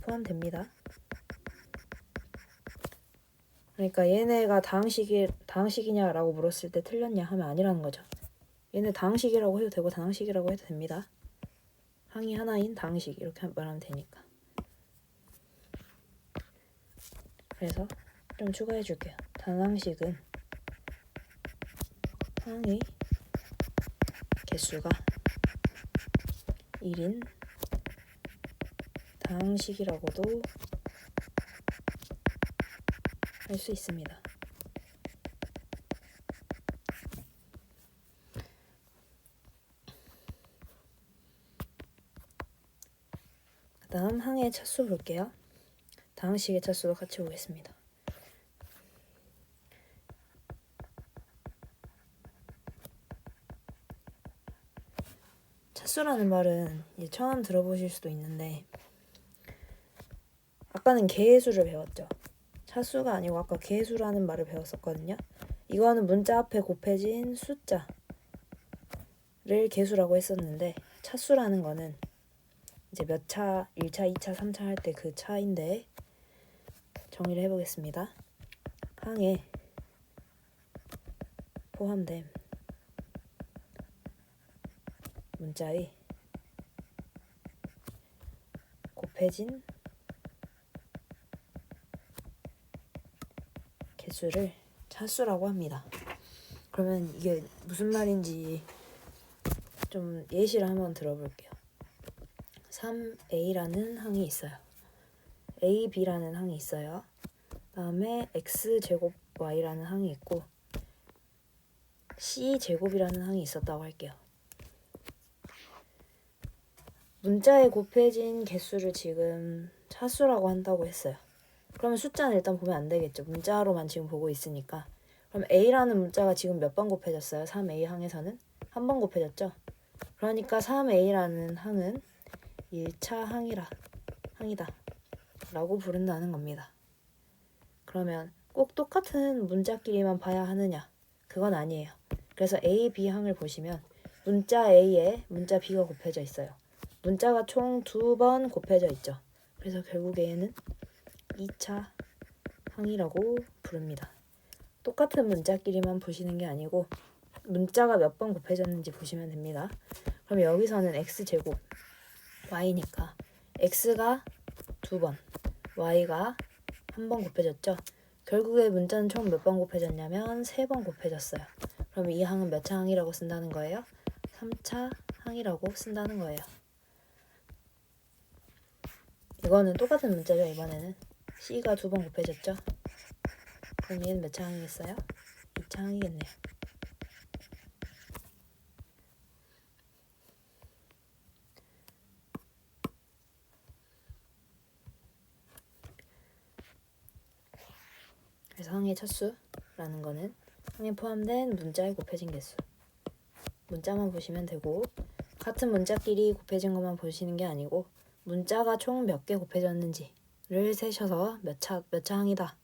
포함됩니다. 그러니까 얘네가 다항식이냐라고 물었을 때 틀렸냐 하면 아니라는 거죠. 얘네 다항식이라고 해도 되고 단항식이라고 해도 됩니다. 항이 하나인 다항식 이렇게 말하면 되니까. 그래서 좀 추가해 줄게요. 단항식은 항의 개수가 1인 다항식이라고도 할 수 있습니다. 그 다음 항의 차수 볼게요. 다항식의 차수도 같이 보겠습니다. 차수라는 말은 이제 처음 들어보실 수도 있는데 아까는 개수를 배웠죠. 차수가 아니고 아까 개수라는 말을 배웠었거든요. 이거는 문자 앞에 곱해진 숫자를 개수라고 했었는데 차수라는 거는 이제 몇 차, 1차, 2차, 3차 할 때 그 차인데 정의를 해보겠습니다. 항에 포함된 문자의 곱해진 개수를 차수라고 합니다. 그러면 이게 무슨 말인지 좀 예시를 한번 들어볼게요. 3a라는 항이 있어요. ab라는 항이 있어요. 다음에 x제곱 y라는 항이 있고 c제곱이라는 항이 있었다고 할게요. 문자에 곱해진 개수를 지금 차수라고 한다고 했어요. 그러면 숫자는 일단 보면 안 되겠죠. 문자로만 지금 보고 있으니까. 그럼 a라는 문자가 지금 몇 번 곱해졌어요? 3a 항에서는 한 번 곱해졌죠. 그러니까 3a라는 항은 1차 항이다 라고 부른다는 겁니다. 그러면 꼭 똑같은 문자끼리만 봐야 하느냐? 그건 아니에요. 그래서 a, b 항을 보시면 문자 a에 문자 b가 곱해져 있어요. 문자가 총 2번 곱해져 있죠. 그래서 결국에 얘는 2차 항이라고 부릅니다. 똑같은 문자끼리만 보시는 게 아니고 문자가 몇 번 곱해졌는지 보시면 됩니다. 그럼 여기서는 x제곱 y니까 x가 2번, y가 1번 곱해졌죠. 결국에 문자는 총 몇 번 곱해졌냐면 3번 곱해졌어요. 그럼 이 항은 몇 차 항이라고 쓴다는 거예요? 3차 항이라고 쓴다는 거예요. 이거는 똑같은 문자죠. 이번에는 C가 2번 곱해졌죠. 그럼 얘는 몇 차 항이겠어요? 2차 항이겠네요. 그래서 항의 차수라는 거는 항에 포함된 문자에 곱해진 개수. 문자만 보시면 되고 같은 문자끼리 곱해진 것만 보시는 게 아니고 문자가 총 몇 개 곱해졌는지를 세셔서 몇 차 항이다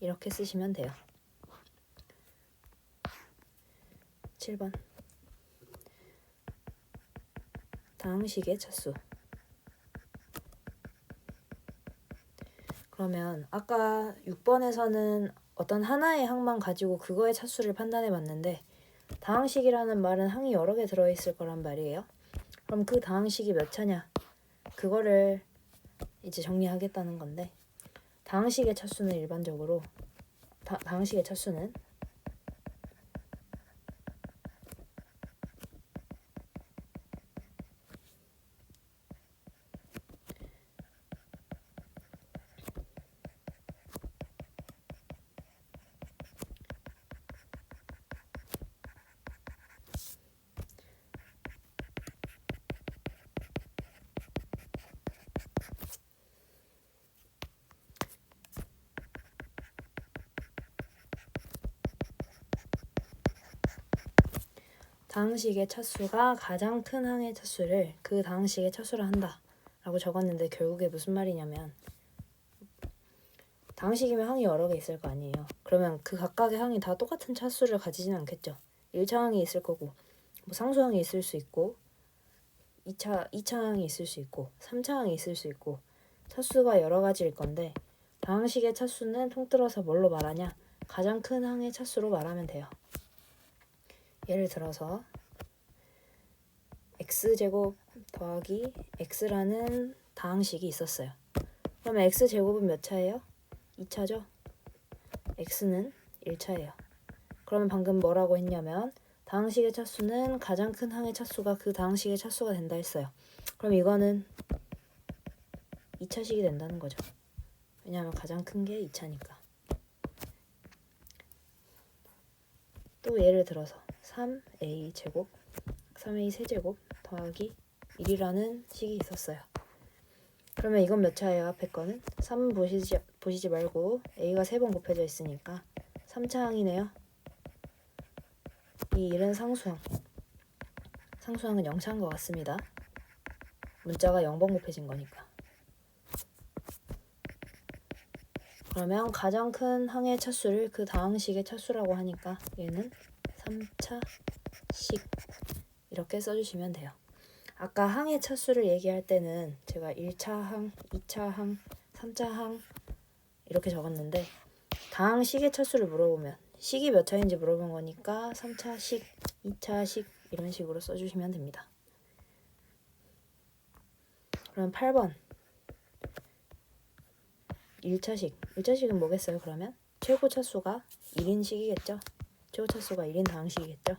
이렇게 쓰시면 돼요. 7번 다항식의 차수. 그러면 아까 6번에서는 어떤 하나의 항만 가지고 그거의 차수를 판단해 봤는데 다항식이라는 말은 항이 여러 개 들어있을 거란 말이에요. 그럼 그 다항식이 몇 차냐? 그거를 이제 정리하겠다는 건데 다항식의 차수는 일반적으로 다항식의 차수는 다항식의 차수가 가장 큰 항의 차수를 그 다항식의 차수로 한다 라고 적었는데 결국에 무슨 말이냐면 다항식이면 항이 여러 개 있을 거 아니에요. 그러면 그 각각의 항이 다 똑같은 차수를 가지진 않겠죠. 1차 항이 있을 거고 뭐 상수항이 있을 수 있고 2차 항이 있을 수 있고 3차 항이 있을 수 있고 차수가 여러 가지일 건데 다항식의 차수는 통틀어서 뭘로 말하냐? 가장 큰 항의 차수로 말하면 돼요. 예를 들어서 x제곱 더하기 x라는 다항식이 있었어요. 그러면 x제곱은 몇 차예요? 2차죠? x는 1차예요. 그러면 방금 뭐라고 했냐면 다항식의 차수는 가장 큰 항의 차수가 그 다항식의 차수가 된다 했어요. 그럼 이거는 2차식이 된다는 거죠. 왜냐하면 가장 큰 게 2차니까. 또 예를 들어서 3a 제곱 3a 세제곱 더하기 1이라는 식이 있었어요. 그러면 이건 몇 차예요? 앞에 거는 3 보시지 말고 a가 3번 곱해져 있으니까 3차 항이네요. 이 1은 상수항. 상수항은 0차인 것 같습니다. 문자가 0번 곱해진 거니까. 그러면 가장 큰 항의 차수를 그 다항식의 차수라고 하니까 얘는 3차식 이렇게 써주시면 돼요. 아까 항의 차수를 얘기할 때는 제가 1차 항, 2차 항, 3차 항 이렇게 적었는데 다항식의 차수를 물어보면 식이 몇 차인지 물어본 거니까 3차식, 2차식 이런 식으로 써주시면 됩니다. 그럼 8번 1차식. 1차식은 뭐겠어요? 그러면 최고 차수가 1인 식이겠죠? 최고 차수가 1인 다항식이겠죠?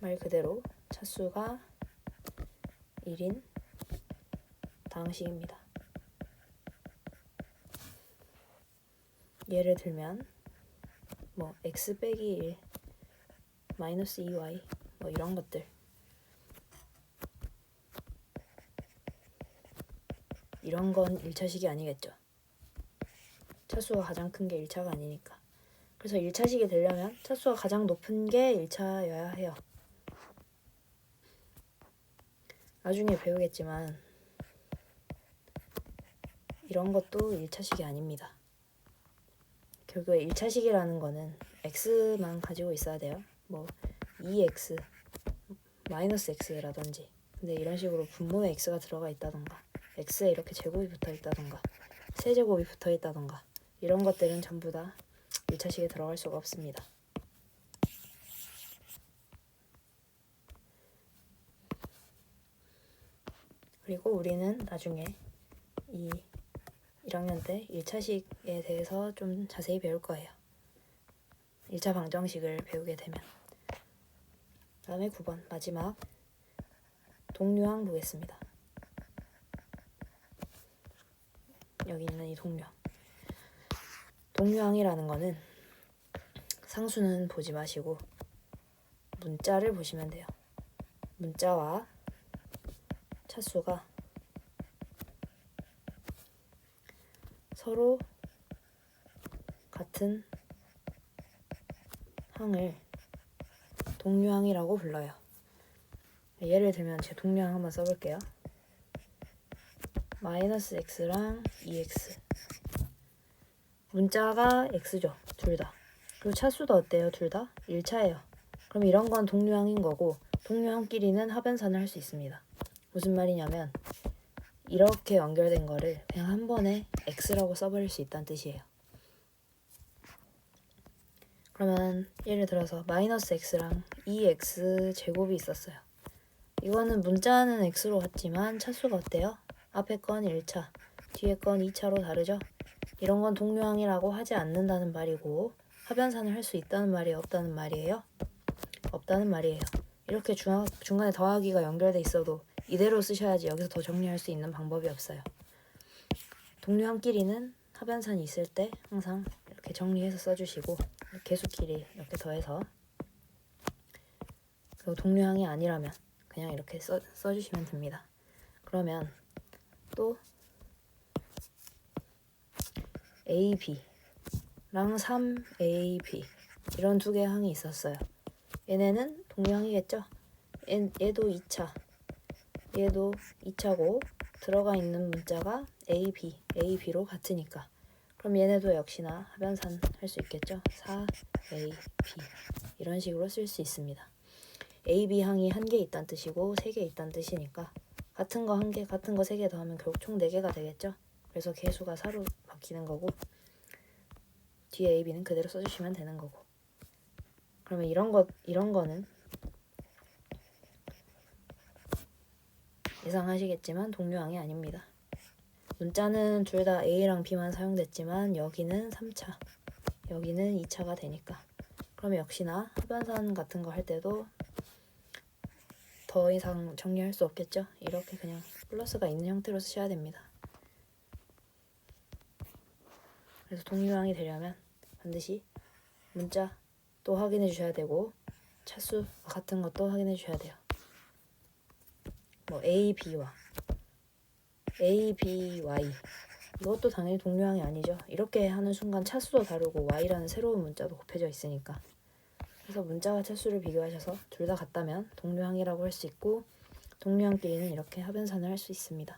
말 그대로 차수가 1인 다항식입니다. 예를 들면 뭐 x 빼기 1 마이너스 2y 뭐 이런 것들 이런 건 1차식이 아니겠죠. 차수가 가장 큰 게 1차가 아니니까. 그래서 1차식이 되려면 차수가 가장 높은 게 1차여야 해요. 나중에 배우겠지만 이런 것도 1차식이 아닙니다. 결국에 1차식이라는 거는 x만 가지고 있어야 돼요. 뭐 2x 마이너스 x라든지, 근데 이런 식으로 분모에 x가 들어가 있다던가 x에 이렇게 제곱이 붙어 있다던가 세제곱이 붙어 있다던가 이런 것들은 전부 다 1차식에 들어갈 수가 없습니다. 그리고 우리는 나중에 이 1학년 때 1차식에 대해서 좀 자세히 배울 거예요. 1차 방정식을 배우게 되면. 그 다음에 9번 마지막 동류항 보겠습니다. 여기 있는 이 동류항. 동류항이라는 거는 상수는 보지 마시고 문자를 보시면 돼요. 문자와 차수가 서로 같은 항을 동류항이라고 불러요. 예를 들면 제 동류항 한번 써볼게요. 마이너스 x랑 2x. 문자가 x죠. 둘 다. 그리고 차수도 어때요? 둘 다 1차예요. 그럼 이런 건 동류항인 거고 동류항끼리는 합연산을 할 수 있습니다. 무슨 말이냐면 이렇게 연결된 거를 그냥 한 번에 x라고 써버릴 수 있다는 뜻이에요. 그러면 예를 들어서 마이너스 x랑 2x 제곱이 있었어요. 이거는 문자는 x로 같지만 차수가 어때요? 앞에 건 1차, 뒤에 건 2차로 다르죠? 이런 건 동류항이라고 하지 않는다는 말이고 합연산을 할 수 있다는 말이에요? 없다는 말이에요? 없다는 말이에요. 이렇게 중간에 더하기가 연결돼 있어도 이대로 쓰셔야지 여기서 더 정리할 수 있는 방법이 없어요. 동류항끼리는 합연산이 있을 때 항상 이렇게 정리해서 써주시고 개수끼리 이렇게 더해서, 그리고 동류항이 아니라면 그냥 이렇게 써주시면 됩니다. 그러면 또 AB랑 3AB 이런 두 개의 항이 있었어요. 얘네는 동류항이겠죠? 얘도 2차, 얘도 2차고 들어가 있는 문자가 AB로 같으니까 그럼 얘네도 역시나 합연산 할 수 있겠죠? 4AB 이런 식으로 쓸 수 있습니다. AB 항이 한 개 있다는 뜻이고 3개 있다는 뜻이니까 같은 거 한 개, 같은 거 3개 더하면 결국 총 4개가 되겠죠? 그래서 개수가 4로 바뀌는 거고 뒤에 AB는 그대로 써주시면 되는 거고. 그러면 이런 거는 예상하시겠지만 동류항이 아닙니다. 문자는 둘 다 A랑 B만 사용됐지만 여기는 3차, 여기는 2차가 되니까 그러면 역시나 합연산 같은 거 할 때도 더 이상 정리할 수 없겠죠? 이렇게 그냥 플러스가 있는 형태로 쓰셔야 됩니다. 그래서 동류항이 되려면 반드시 문자 또 확인해 주셔야 되고 차수 같은 것도 확인해 주셔야 돼요. 뭐 AB와 ABY 이것도 당연히 동류항이 아니죠. 이렇게 하는 순간 차수도 다르고 y라는 새로운 문자도 곱해져 있으니까. 그래서 문자와 차수를 비교하셔서 둘 다 같다면 동류항이라고 할 수 있고 동류항끼리는 이렇게 합연산을 할 수 있습니다.